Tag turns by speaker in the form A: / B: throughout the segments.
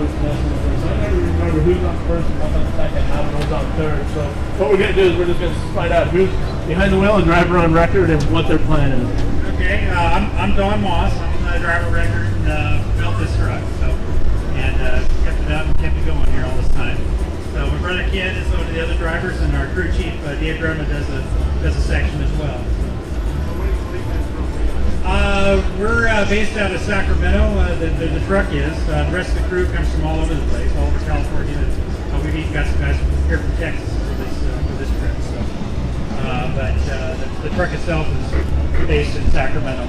A: always messing with it. So I never remember who's on first and what's on second, how it goes on third. So what we're going to do is we're just going to find out who's behind the wheel, a driver on record, and what their plan is.
B: Okay, I'm Don Moss. I'm the driver record and built this truck. So, and kept it up and kept it going here all this time. So my brother Ken is one of the other drivers, and our crew chief Dave Grumman does a section as well. We're based out of Sacramento. The truck is. The rest of the crew comes from all over the place, all over California. We've even got some guys from here from Texas for this trip. So, but the truck itself is based in Sacramento.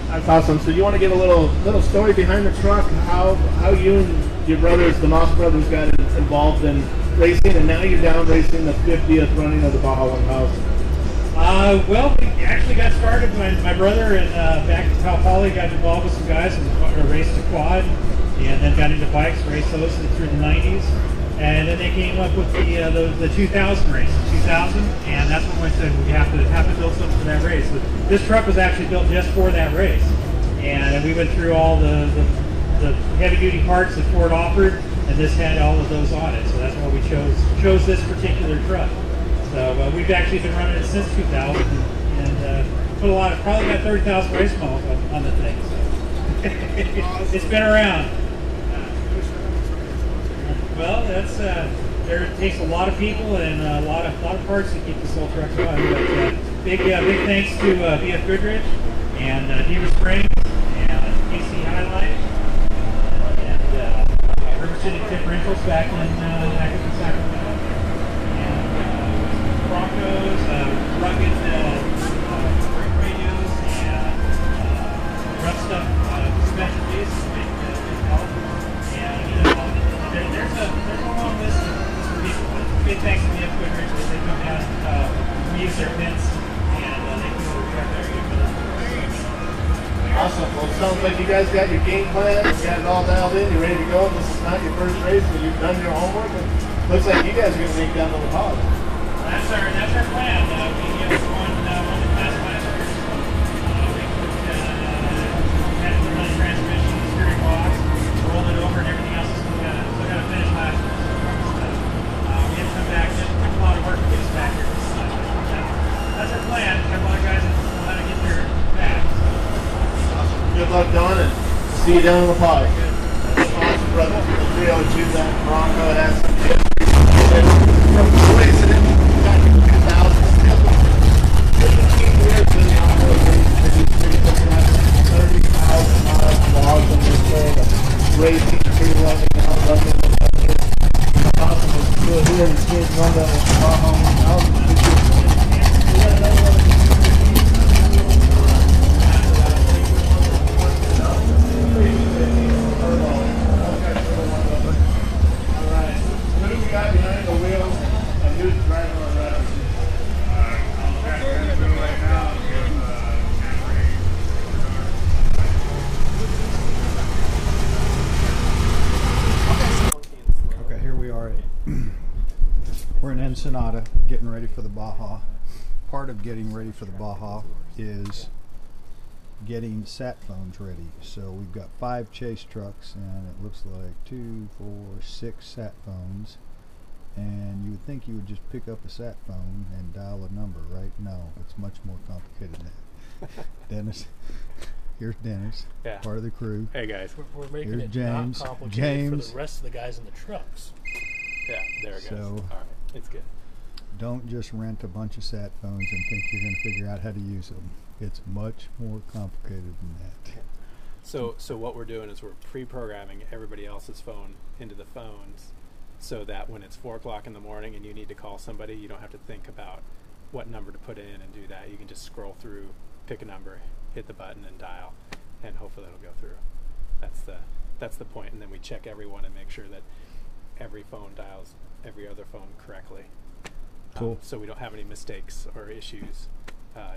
A: That's awesome. So you want to give a little story behind the truck, how you and your brothers, the Moss brothers, got involved in racing, and now you're down racing the 50th running of the Baja 1000.
B: Well, we actually got started when my brother and back in Cal Poly got involved with some guys and raced a quad, and then got into bikes, raced those through the 90s, and then they came up with the 2000 race, 2000, and that's when we said we have to build something for that race. So this truck was actually built just for that race, and we went through all the heavy duty parts that Ford offered, and this had all of those on it. So that's why we chose this particular truck. So we've actually been running it since 2000, and put probably got 30,000 race miles on the thing. So it's been around. Well, that's it takes a lot of people and a lot of parts to keep this whole truck going. But big thanks to BF Goodrich and Diva Springs and AC Highlight and River City Differentials back in Sacramento. Broncos, rugged radios, and rough stuff, suspension pieces, big help. And there's a long list of people. Big thanks to the F. Goodrich that they come down, we use their pins, and they can go right there.
A: Awesome. Well, it sounds like you guys got your game plan, you got it all dialed in, you're ready to go. This is not your first race, but you've done your homework, and looks like you guys are going to make down to the pod.
B: That's our plan. We won the class last year. We had to put on the transmission, the steering box, roll it over, and everything else is still got to finish last year. We had to come back. It took a lot of work to get us back here. That's our plan. Have a lot of guys that know how to get there back.
A: Awesome. Good luck, Don, and see you down in the pod. Awesome, brothers. The trio choose that Bronco. It has some racing it. Racing, pre-running, running, awesome. We're here and kids run the Baja 1000. Alright, who do we got behind the wheel and who's driving on that?
C: We're in Ensenada getting ready for the Baja. Part of getting ready for the Baja is getting sat phones ready. So we've got 5 chase trucks, and it looks like 2, 4, 6 sat phones. And you would think you would just pick up a sat phone and dial a number, right? No, it's much more complicated than that. Dennis, here's Dennis,
D: yeah,
C: part of the crew.
D: Hey guys,
E: we're making
C: here's
E: it
C: James.
E: not complicated
C: James.
E: for the rest of the guys in the trucks.
D: yeah, there it goes.
C: So,
D: all right, it's good.
C: Don't just rent a bunch of sat phones and think you're going to figure out how to use them. It's much more complicated than that.
D: So what we're doing is we're pre-programming everybody else's phone into the phones, so that when it's 4 o'clock in the morning and you need to call somebody, you don't have to think about what number to put in and do that. You can just scroll through, pick a number, hit the button, and dial, and hopefully it'll go through. That's the point. And then we check everyone and make sure that every phone dials every other phone correctly.
C: Cool.
D: So we don't have any mistakes or issues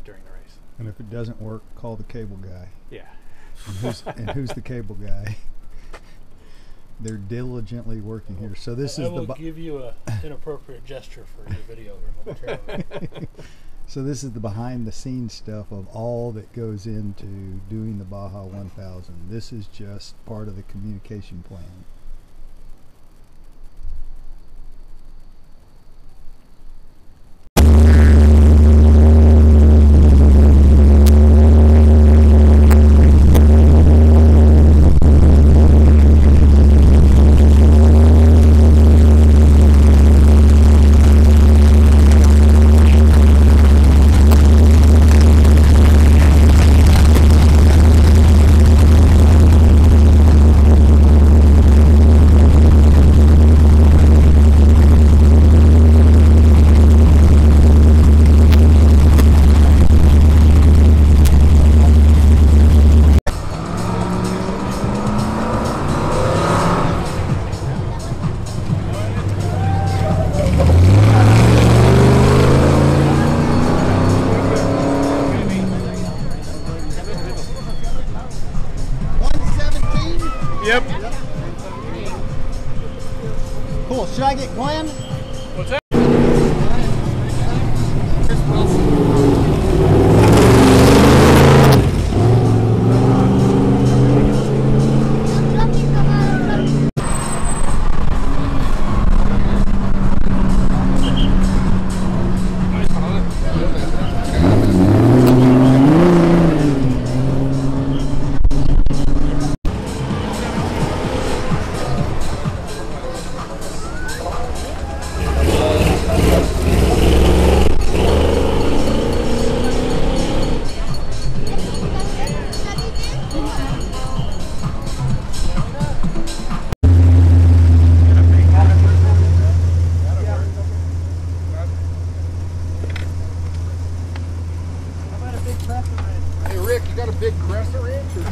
D: during the race.
C: And if it doesn't work, call the cable guy.
D: Yeah.
C: And who's the cable guy? They're diligently working here. So this
E: I
C: is
E: will
C: the
E: give you an inappropriate gesture for your video here momentarily.
C: So this is the behind the scenes stuff of all that goes into doing the Baja 1000. This is just part of the communication plan. Cool. Should I get Glenn?
E: What's that?
F: Hey Rick, you got a big crescent wrench? Or?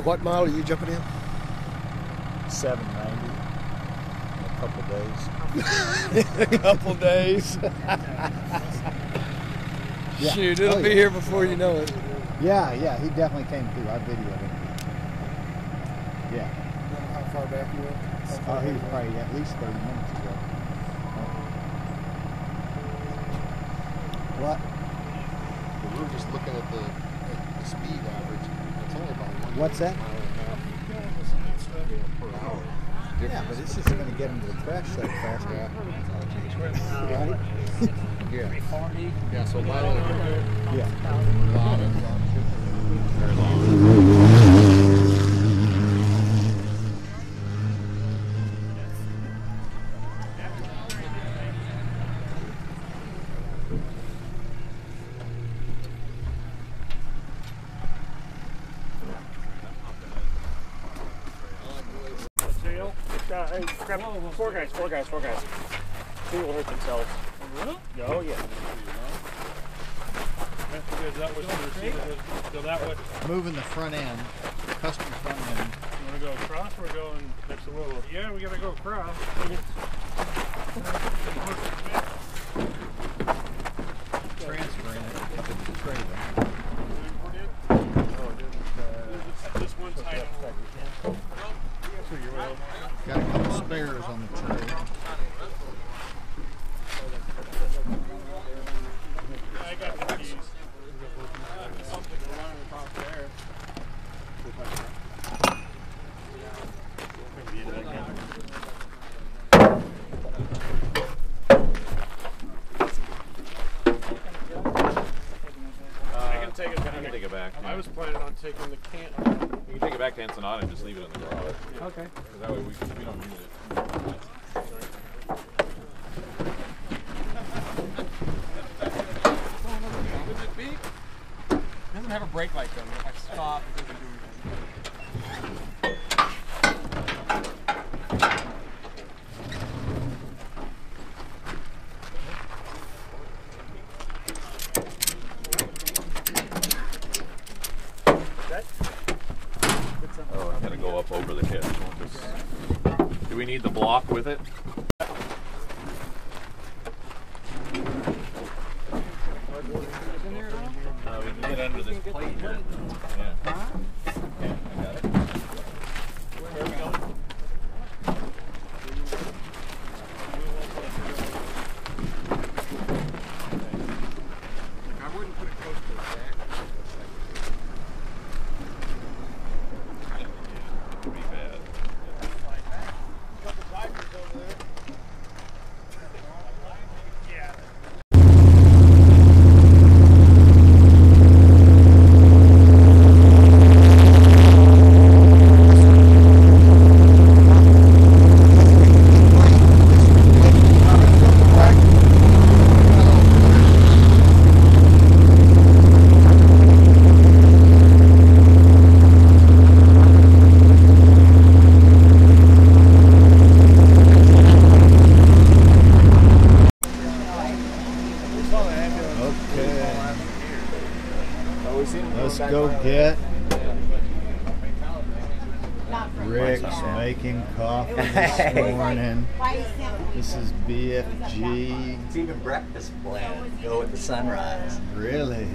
F: What mile are you jumping in?
C: 790. In a couple days.
F: A couple days.
C: Yeah.
F: Shoot, it'll be here before you know it.
C: Yeah, he definitely came through. I videoed him. Yeah.
F: How far back you went?
C: Oh, he was probably at least 30 minutes ago. What?
F: But we were just looking at the speed average. It's only about 1
C: What's that?
F: mile and a half per hour.
C: Yeah, but it's just going to get him to the crash site faster.
F: Yeah.
C: Right?
F: Yeah. Yeah, so a lot of
C: Yeah.
F: a lot of
B: Hey, grab four guys. Two will hurt themselves.
G: Really?
B: Oh, yeah.
G: So that would.
C: Moving the front end, custom front end.
G: You want to go across or going next to Willow? Yeah, we got to go across.
C: Transferring it into the trailer.
G: This one's tight.
C: Got a couple spares on the trailer.
G: I got the keys. Something around the top there.
H: I can take it back.
G: I was planning on taking the can.
H: You can take it back to Ensenada and just leave it in the garage.
G: Okay.
H: Because that way we don't use it.
E: It doesn't have a brake light though. If I stop, it doesn't do anything.
H: Oh, I gotta go up over the hitch. Do we need the block with it? We can get under this plate here. Yeah. Okay, I got it. Where are we going?
E: I wouldn't put it close to the back.
H: Pretty bad.
C: Let's go get Rick's making coffee this morning. This is BFG.
I: It's even breakfast blend. Go with the sunrise.
C: Really?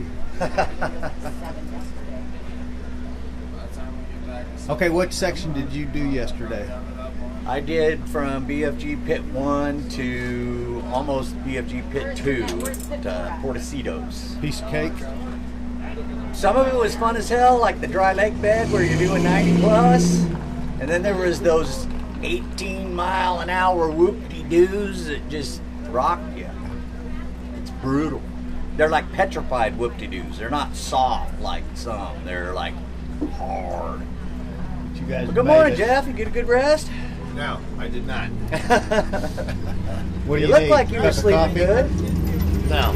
C: Okay, what section did you do yesterday?
I: I did from BFG Pit 1 to almost BFG Pit 2 to Portecitos.
C: Piece of cake?
I: Some of it was fun as hell, like the dry lake bed where you're doing 90 plus. And then there was those 18-mile-an-hour whoop-de-doos that just rock you. It's brutal. They're like petrified whoop-de-doos. They're not soft like some. They're like hard.
C: You guys
I: Well, good morning, Jeff. You get a good rest?
F: No, I did not.
C: What do
I: You
C: you
I: look
C: need?
I: like you were
C: Cup of
I: sleeping
C: coffee?
I: good.
F: No.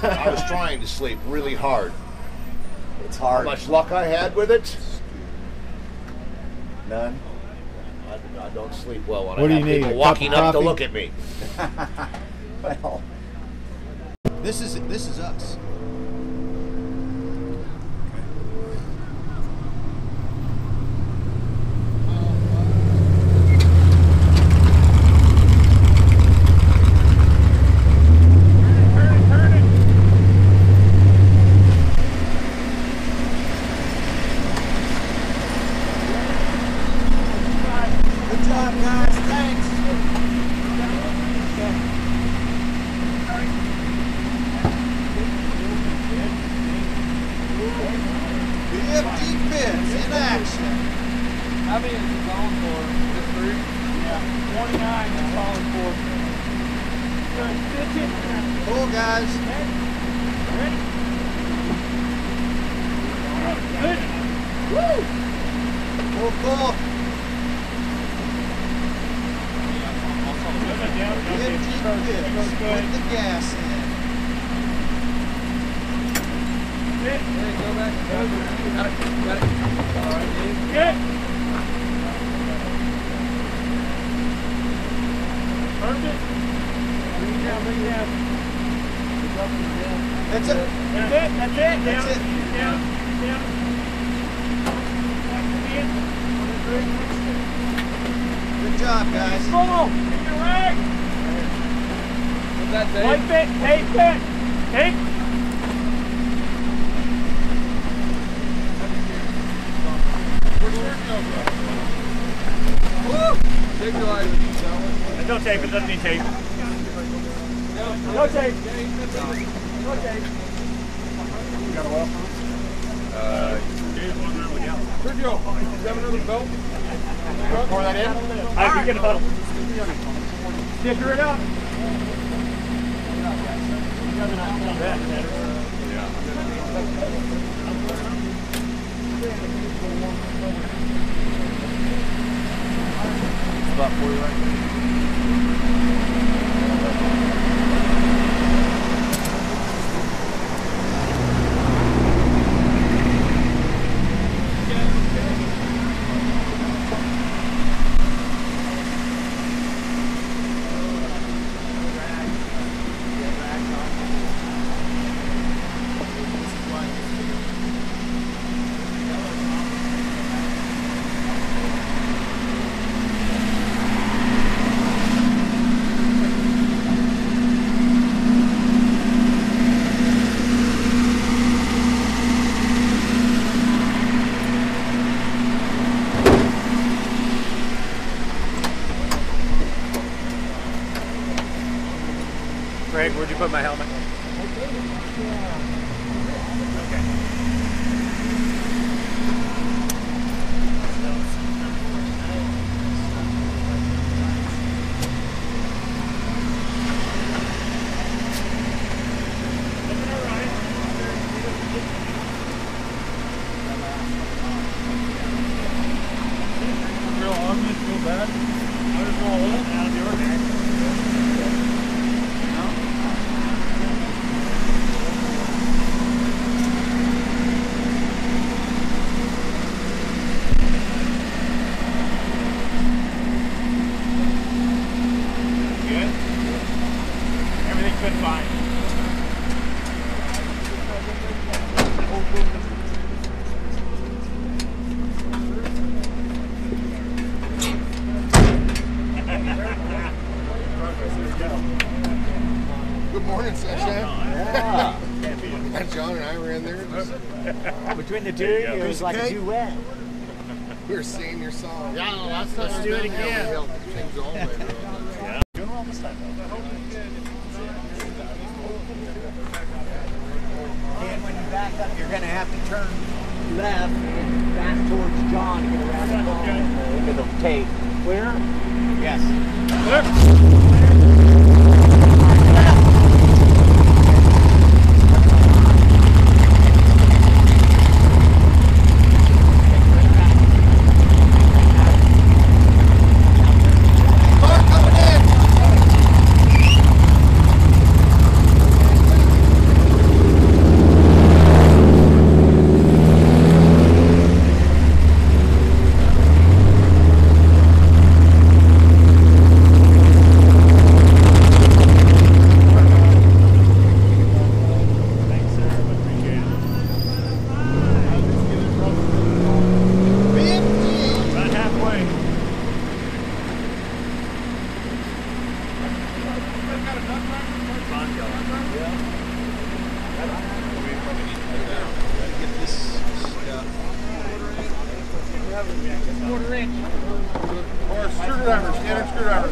F: I was trying to sleep really hard.
I: It's
F: How
I: hard.
F: much luck I had with it?
I: None.
F: I don't sleep well when
C: What do
F: I
C: you
F: have
C: need,
F: people
C: a cup
F: walking
C: of
F: up to
C: coffee?
F: look at me.
I: Well,
C: This is us.
I: good job, guys. Thanks.
C: BFG Pits in action.
E: How many is it calling for? Just 3? Yeah. 29 is calling for.
C: Cool, guys. Cool, cool. BFG Pits. Put the gas in.
E: Go back. Got it. All right, Dave.
G: Good.
C: That's it.
B: That's it. That's it.
C: That's it.
B: Down. Down.
C: Good job, guys.
B: Go. Take your leg.
E: What's that, Dave?
B: White bit. Tape bit. Take.
E: Take your life.
B: No tape. It doesn't need tape. No tape. No tape.
A: You got a well?
E: Sergio, you have another belt?
A: Pour that in?
B: I can get a bottle. Sticker it up.
A: About 40 right there.
B: Greg, where'd you put my helmet?
E: Real ugly, feel bad. I just roll it out of the ordinary.
B: Good. Everything's been fine.
F: Good morning, sunshine.
I: Yeah.
F: And John and I were in there. Just,
I: Between the two, it was like a duet.
F: we were singing your song. Yeah, last time
A: Let's do it again.
F: Things all the way around.
A: Doing well this time,
I: And when you back up, you're going to have to turn left and back towards John to get around the corner. Look at the tape. Clear? Yes.
B: About halfway.
E: Or screwdriver, standard screwdriver.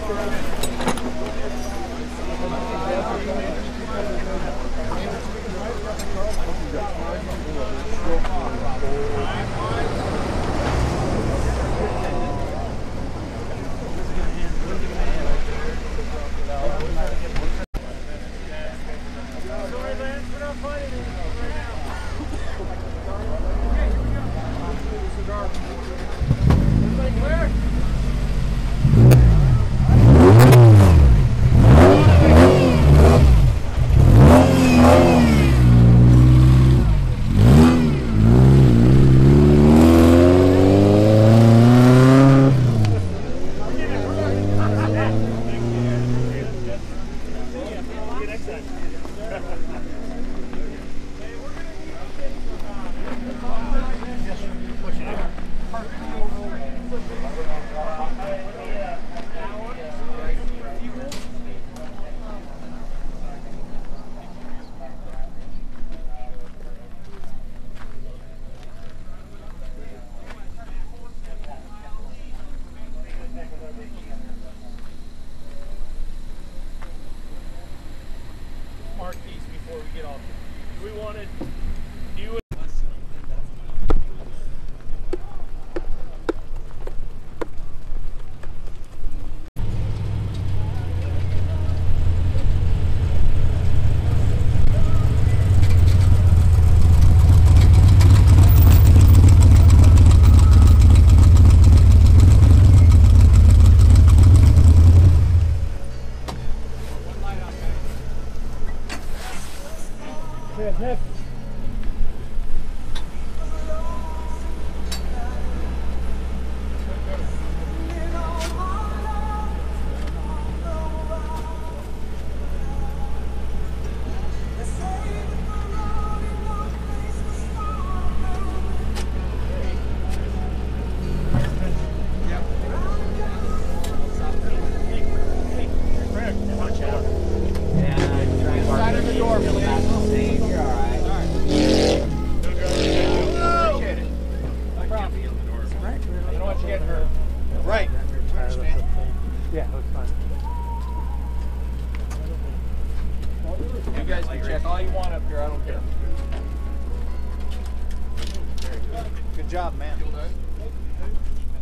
C: Good job, man.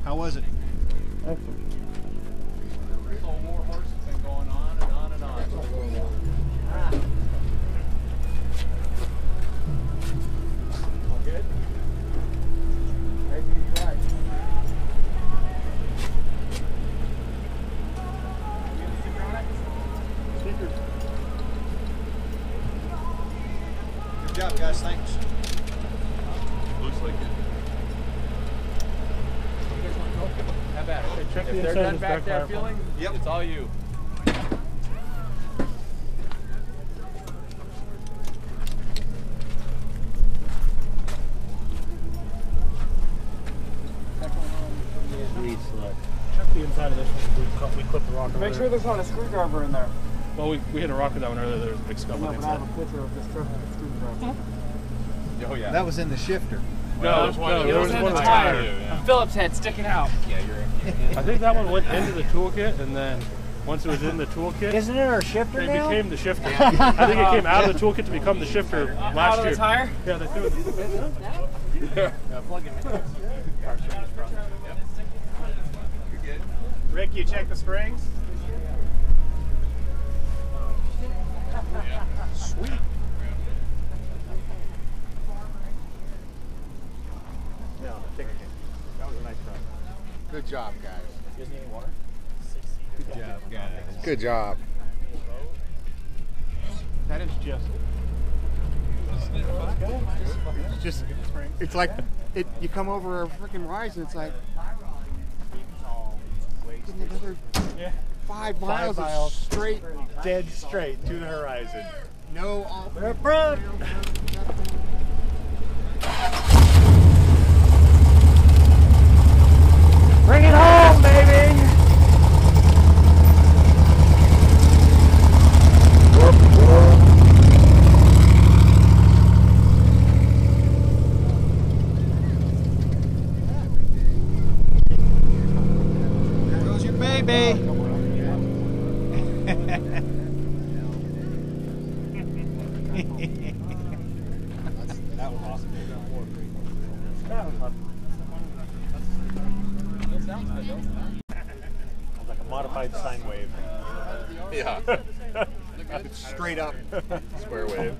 C: How was it?
G: This old war horse has been going on and on and on. All good? Maybe you're right.
C: Good job, guys. Thanks.
H: Looks like it.
G: How about it?
B: check
G: If
B: the
G: they're
B: inside
G: done
B: of the
G: back
B: spare
G: there
B: tire.
G: feeling, it's all you.
B: Check the inside of this one. We clipped the rocker.
E: Make sure there's not a screwdriver in there.
B: Well, we hit a rocker that one earlier. There was a big scuff
E: No,
B: on the
E: but I have
B: inside.
E: a picture of this truck with a screwdriver.
G: Oh yeah.
C: That was in the shifter.
B: No, there was one of the
E: tire.
B: tires.
E: A Phillips head sticking out.
G: Yeah, you're
B: I think that one went into the toolkit, and then once it was in the toolkit,
C: Isn't it our shifter
B: it
C: now?
B: became the shifter. I think it came out of the toolkit to become the shifter last
E: Out of
B: year.
E: the tire?
B: Yeah, they threw it.
G: plug him in.
B: Rick, you check the springs?
C: Sweet.
B: No, take it. That was a nice run.
F: Good job, guys.
B: You guys need any water?
C: Good job, guys.
F: Good job.
B: That is just.
J: It's just, it's like, you come over a freaking rise and it's like, another 5 miles of straight,
B: Dead straight to the horizon.
J: no off.
C: Front.
E: Bring it home, baby!
C: There goes your baby.
B: That was awesome. Like a modified sine wave.
H: Yeah.
J: It's straight up.
H: Square wave.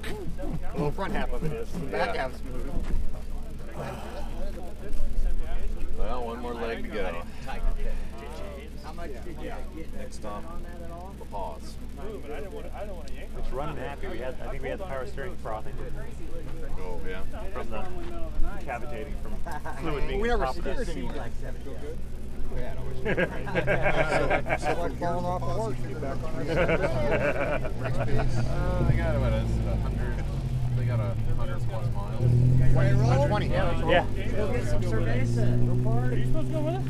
J: Well, the front half of it is. The back half is smooth.
H: Well, one more leg to go.
E: How much did you get?
H: Next stop, the pause.
B: It's running happy. I think we had the power steering frothing
H: Oh, yeah.
B: from the cavitating from fluid being
J: We never
B: popped
J: scared
B: in.
J: anyone.
F: So like falling off a horse, you get back on
H: They got about 100. They got 100 plus miles.
J: 20.
B: Yeah.
E: Go get some cerveza.
B: Are you supposed to go with us?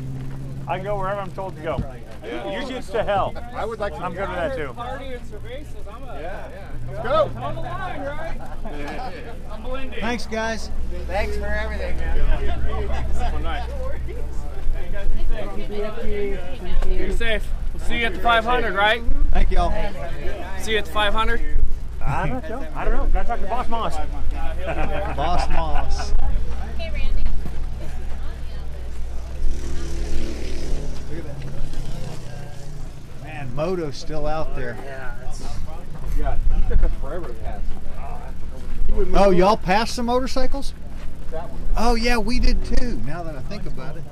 B: I go wherever I'm told to go.
H: Yeah.
B: Usually it's to hell.
J: I would like to.
B: I'm good with that too.
E: Party and cervezas. I'm a.
H: Yeah.
J: Let's go.
E: I'm on the line, right? I'm blending.
C: Thanks, guys.
E: Thanks for everything, man.
B: One night.
E: Be safe. We'll see you at the 500, right?
C: Thank y'all.
E: See you at the 500.
B: I don't know. Gotta talk to Boss Moss.
C: Boss Moss.
K: Hey, Randy.
C: Look at that. Man, Moto's still out there.
J: Yeah, he took us forever to pass.
C: Oh, y'all passed some motorcycles?
J: That one.
C: Oh, yeah, we did too, now that I think about it.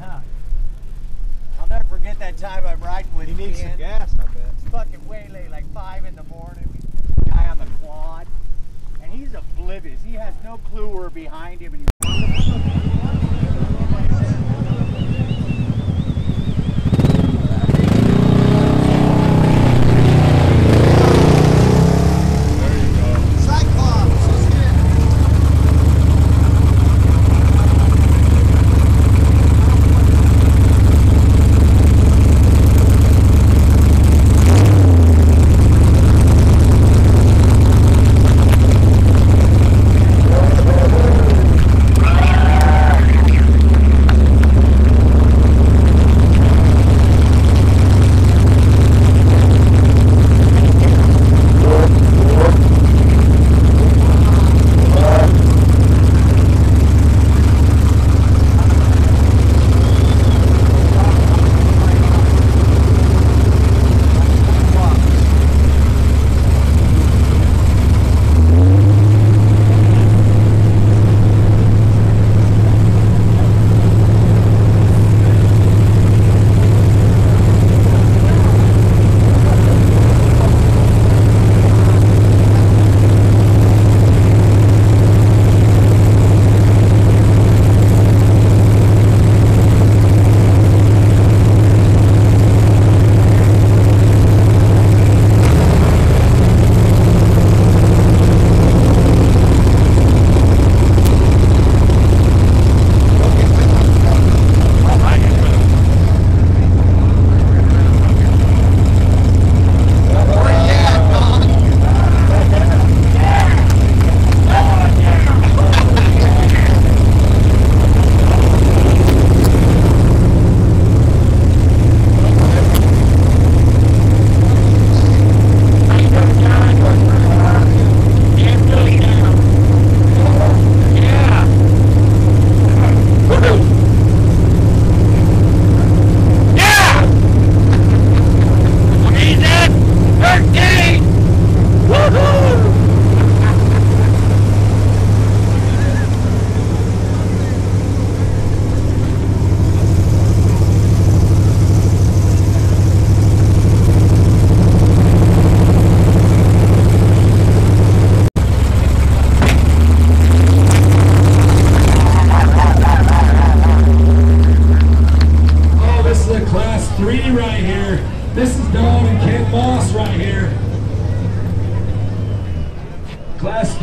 I: I'll never forget that time I'm riding with
C: He needs some
I: Ken.
C: gas, I bet.
I: It's fucking way late, like 5 in the morning. Guy on the quad, and he's oblivious. He has no clue we're behind him, and he's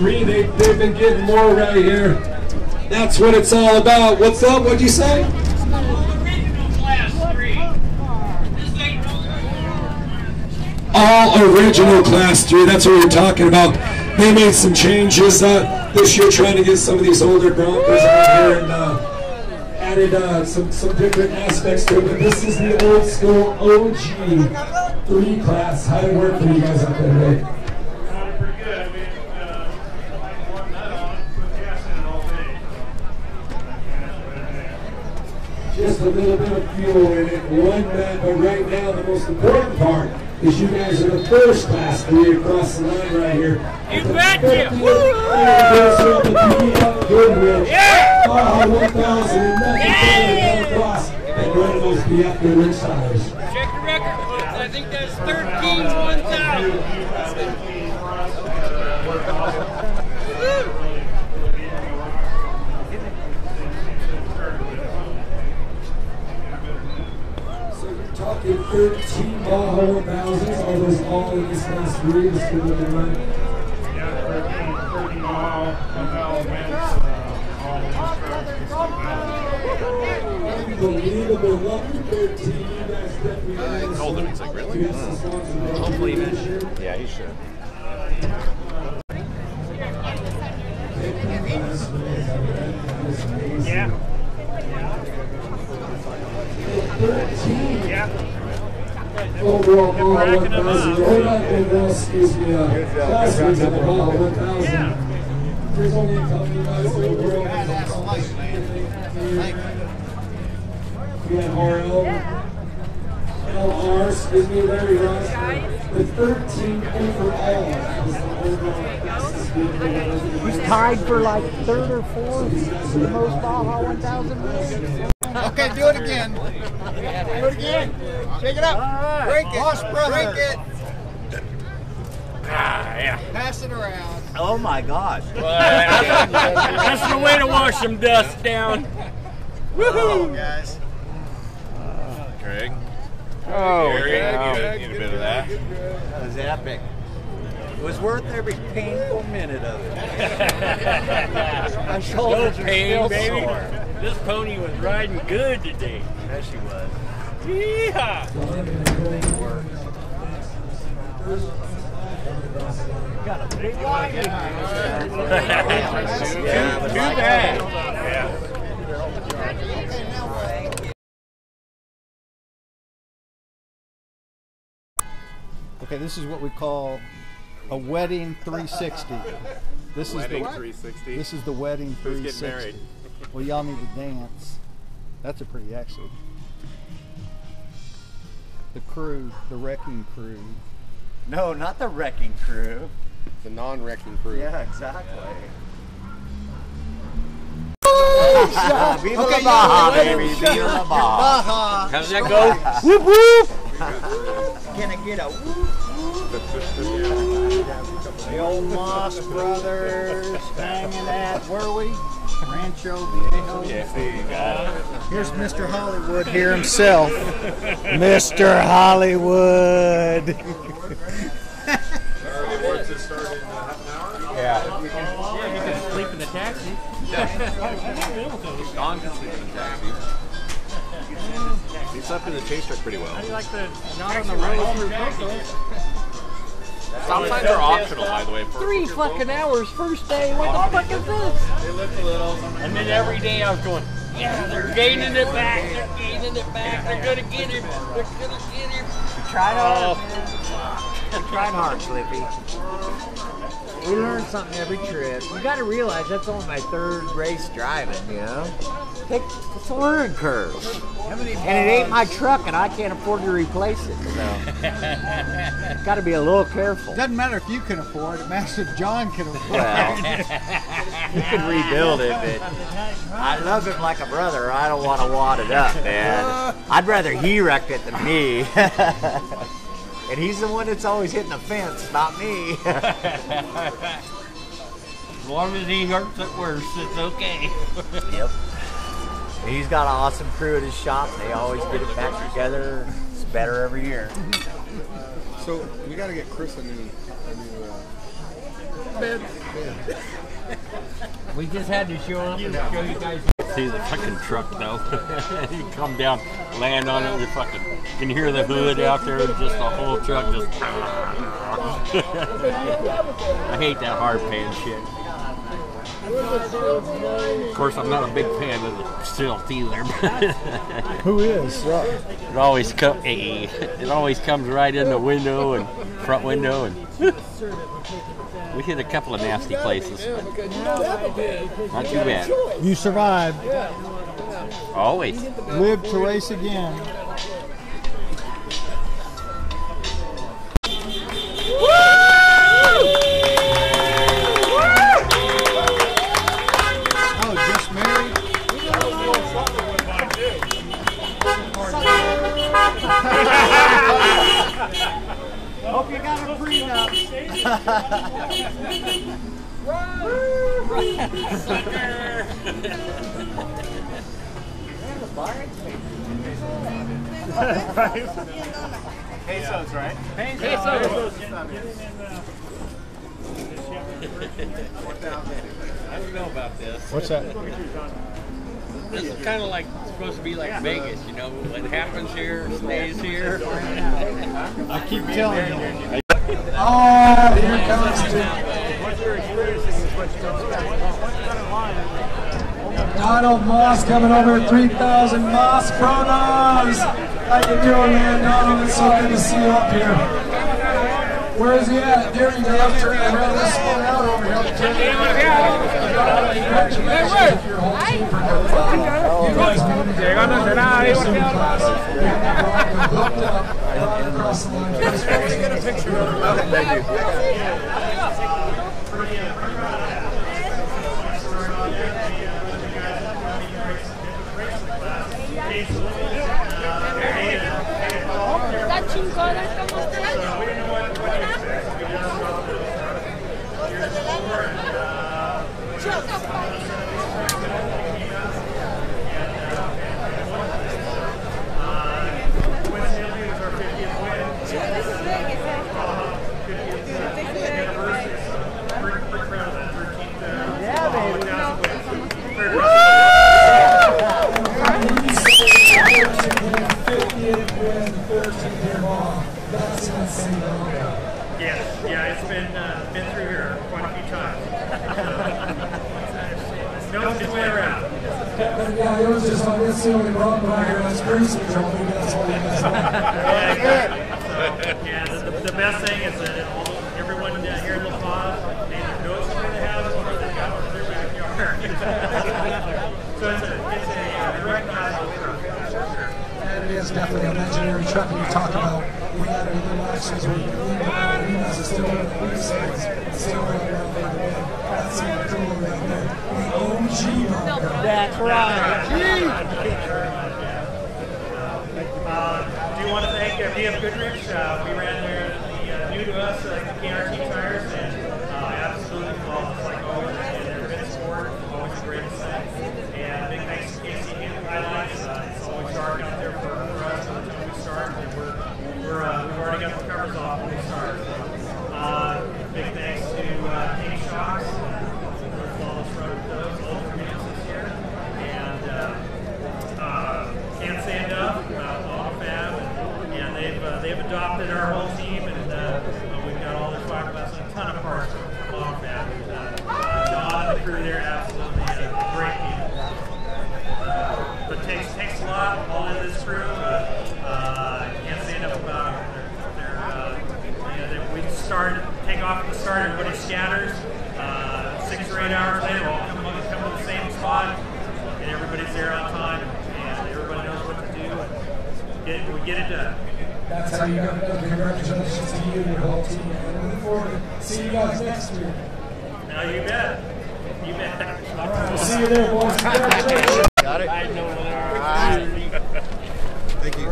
K: 3. They've been getting more right here. That's what it's all about. What's up? What'd you say? All original Class 3. That's what we're talking about. They made some changes this year, trying to get some of these older Broncos out here and added some different aspects to it. But this is the old school OG 3 class. How did it work for you guys out there today?
B: Pretty good. I mean, like one nut on, put gas in it all day.
K: Just a little bit of fuel in it, one nut, but right now the most important part is you guys are the first Class 3 across the line right here.
G: You betcha! Woo!
K: Yeah! Baja 1000 and nothing better across and running those BF Goodrich tires.
G: Check the record, folks. I think that's 13-1000.
K: Talking 13 Baja 1000s. Are those all in this Class 3? Just give them a run.
B: Yeah, 13 mile, 1 mile events, all in this truck.
K: Unbelievable. Lucky 13. You guys definitely
H: I told him, he's like, really?
K: Hopefully he
H: should. Yeah, he should.
B: Yeah. Yeah.
K: Overall, Baja 1000. Overall, excuse me, classmates at the Baja 1000. There's only a couple of guys overall. We had RL, LR, excuse me, Larry Ross. The 13 overall is the overall fastest vehicle.
L: He's tied for like 3rd or 4th for the most Baja 1000 wins.
J: Okay, do it again. Do it again. Shake it up.
L: Right.
J: Break it.
L: Boss brother.
J: Break it.
H: Yeah.
J: Pass it around.
I: Oh my gosh.
G: That's the way to wash some dust down.
J: Woohoo, guys.
H: Craig.
I: Oh,
H: Gary,
I: yeah.
H: get a bit of that.
I: That was epic. It was worth every painful minute of it.
G: My shoulders are still sore. This pony was riding good today.
I: There she was.
G: Yeehaw!
L: Got a big line.
G: Too bad. Yeah.
C: Okay, this is what we call a wedding 360. This
H: Wedding
C: is the
H: 360.
C: This is the wedding
H: Who's
C: 360.
H: getting married?
C: Well, y'all need to dance. That's a pretty actually. The crew, the wrecking crew.
I: No, not the wrecking crew.
F: The non-wrecking crew.
I: Yeah, exactly. Viva
J: Okay,
I: la Baja,
J: yeah,
I: baby. Viva la Baja.
J: Baja.
G: How's that go?
I: Whoop whoop. Can I get a whoop?
L: The old Moss brothers hanging at, where are we? Rancho Viejo.
H: Yeah, see, you got it.
L: Here's Mr. Hollywood here himself. Mr. Hollywood.
H: Yeah.
G: Yeah, you can sleep in the taxi.
H: Don can sleep in the taxi. He slept in the chase truck pretty well.
B: How do you like the not on the road through Coco?
H: Stop signs are optional, by the way.
L: 3 fucking hours first day. What the fuck is this?
H: They lift a little.
G: And then every day I was going, yeah, they're gaining it back. They're gaining it back. They're going to get him. They're going to get him.
L: You tried hard. You tried hard, Slippy. We learn something every trip. You got to realize that's only my 3rd race driving, you know? It's a learning curve. And it ain't my truck, and I can't afford to replace it, so. Got to be a little careful.
J: Doesn't matter if you can afford it. It matters if John can afford
I: Well,
J: it.
I: you can rebuild it, but I love him like a brother. I don't want to wad it up, man. I'd rather he wrecked it than me. And he's the one that's always hitting the fence, not me.
G: As long as he hurts it worse, it's okay.
I: Yep. He's got an awesome crew at his shop. They always get it back together. It's better every year.
F: So we got to get Chris a new Ben.
G: We just had to show up and show you guys.
M: See the fucking truck though. You come down, land on it, you fucking can hear the hood out there, just the whole truck just. I hate that hard pan shit. Of course, I'm not a big fan of the stealth either.
C: Who is?
M: It always comes right in the window and front window, and we hit a couple of nasty places. Not too bad.
C: You survived.
M: Always.
C: Live to race again.
L: Hope you got a prenup.
G: Sucker!
A: Pesos, right?
G: Pesos.
M: I don't know about this.
C: What's that?
M: This is kind of like supposed to be like Vegas, you know. What happens here stays here.
C: I keep telling you.
K: Oh, here comes Donald Moss coming over at 3,000 Moss Chronos. How you doing, man? Donald, it's so good to see you up here. Where is he at? There you go. Turn around. Let's slow down over here. Congratulations to your whole team for coming out. You guys made it. Hooked up across the line. Let's get a picture of it. Thank you.
N: Está chingona, ¿cómo estás?
B: Yeah, it's been through here quite a few times. No way around.
K: Yeah, it was just like this the only wrong by here. That's Grayson jumping. That's all you guys
B: Yeah, the best thing is that everyone here in La Paz either knows where they have it or they've got it in their backyard. So it's a recognizable truck.
K: And it is definitely a legendary truck that you talk about. We had a little actions where arenas are still in the sides, still running around for the win. That's super cool right there. The OG marker.
L: That's right.
B: Do you want to thank BF Goodrich? We ran there, new to us, the KRT tires, and absolutely flawless, like always. And they're good sport, always the greatest thing. And big thanks to KC Highlights. It's always dark out there for us until we start. And we've already got the covers off when we start. Big thanks to King Shocks for flawless run with those, all the units this year. And can't say enough about Autofab. And they've adopted our whole team, and we've got all their fiberglass and a ton of parts from Autofab. John and the crew there, absolutely great people. But it takes a lot, all of this crew. Can't say enough about them. We take off at the start, everybody scatters. 6 or 8 hours later, we'll all come to the same spot, and everybody's there on time, and everybody knows what to do, and we get it done.
K: That's how you got it done. Congratulations to you and your whole team. And we look forward to seeing you guys next week.
B: No, you bet. You bet.
K: We'll see you there, boys. Congratulations.
F: Got it?
B: I know where
F: Thank you.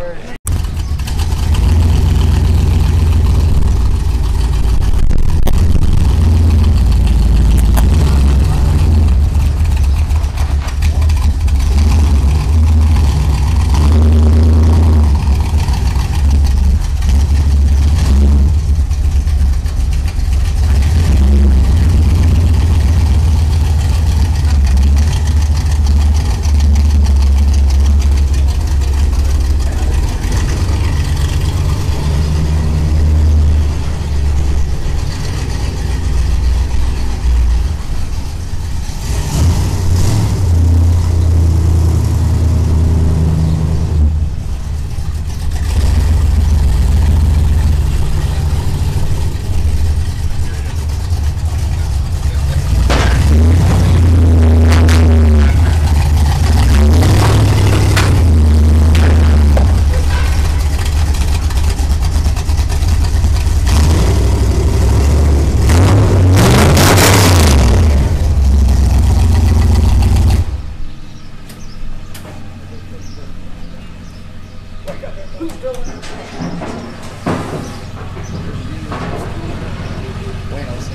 L: Buenos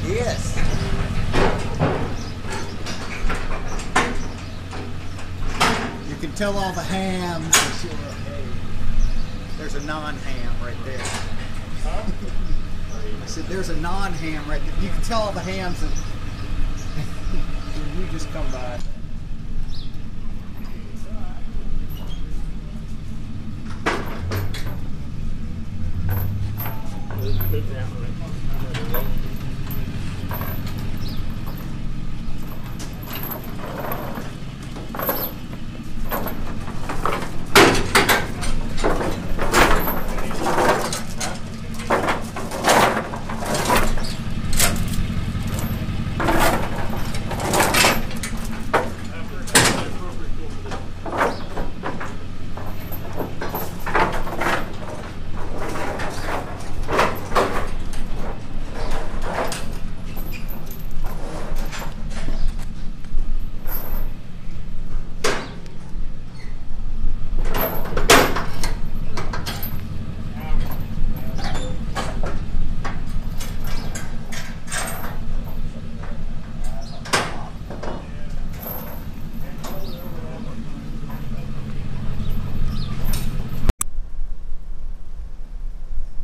L: dias.
C: You can tell all the hams. There's a non-ham right there. I said there's a non-ham right there. You can tell all the hams and you just come by.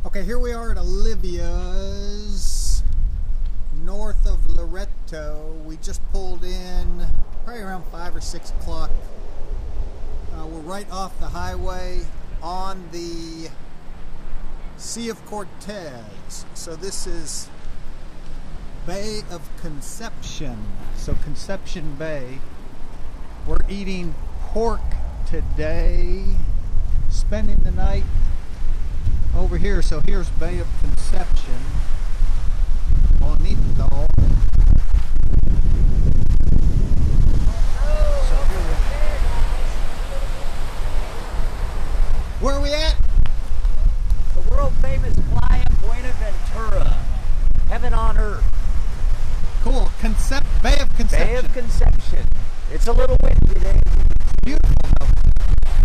C: Okay, here we are at Olivia's, north of Loreto. We just pulled in probably around 5 or 6 o'clock. We're right off the highway on the Sea of Cortez. So this is Bay of Conception. So Conception Bay. We're eating pork today, spending the night over here. So here's Bay of Conception. Bonito. So here where are we at?
L: The world famous Playa Buenaventura. Heaven on earth.
C: Cool. Bay of Conception.
L: Bay of Conception. It's a little windy today.
C: Beautiful.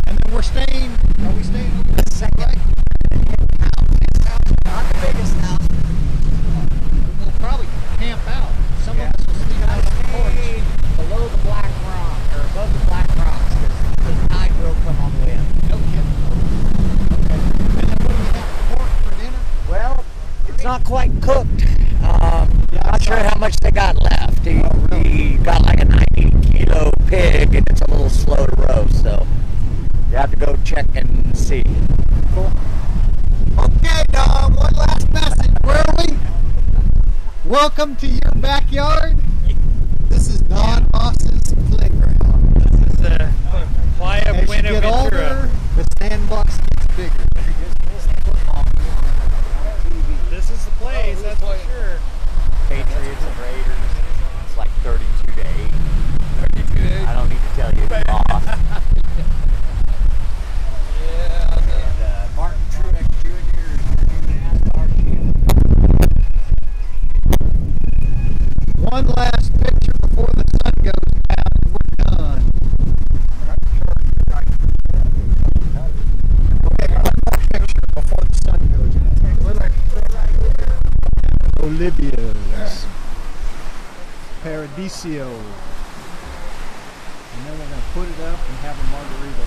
C: And then we're staying, are we staying over
L: the second? Right? Not the biggest house.
C: We'll probably camp out. Some of us will sleep out on the porch.
L: Below the black rock, or above the black rocks, because the tide will come on the way up.
C: No kidding. Okay. And then what do we have? Pork for dinner?
L: Well, it's not quite cooked. Not sure how much they got left. He got like a 90-kilo pig, and it's a little slow to roast, so you have to go check and see.
C: Cool. Okay, Don, one last message. Where are we? Welcome to your backyard. This is Don Moss's playground.
B: This is the Playa
C: As you get
B: Buenaventura.
C: older, the sandbox gets bigger.
B: This is the place, that's for sure.
L: Patriots and Raiders. It's like 32 to 8. 32 to 8. I don't need to tell you, it's lost. And Martin Truex Jr. is NASCAR champion.
C: One last picture before the sun goes down and we're done. Okay, one more picture before the sun goes down. Olivia's Paradiso. And then we're going to put it up and have a margarita.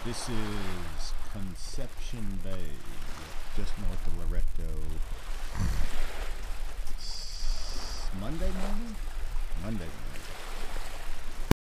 C: This is Conception Bay, just north of Loreto. It's Monday morning? Monday morning.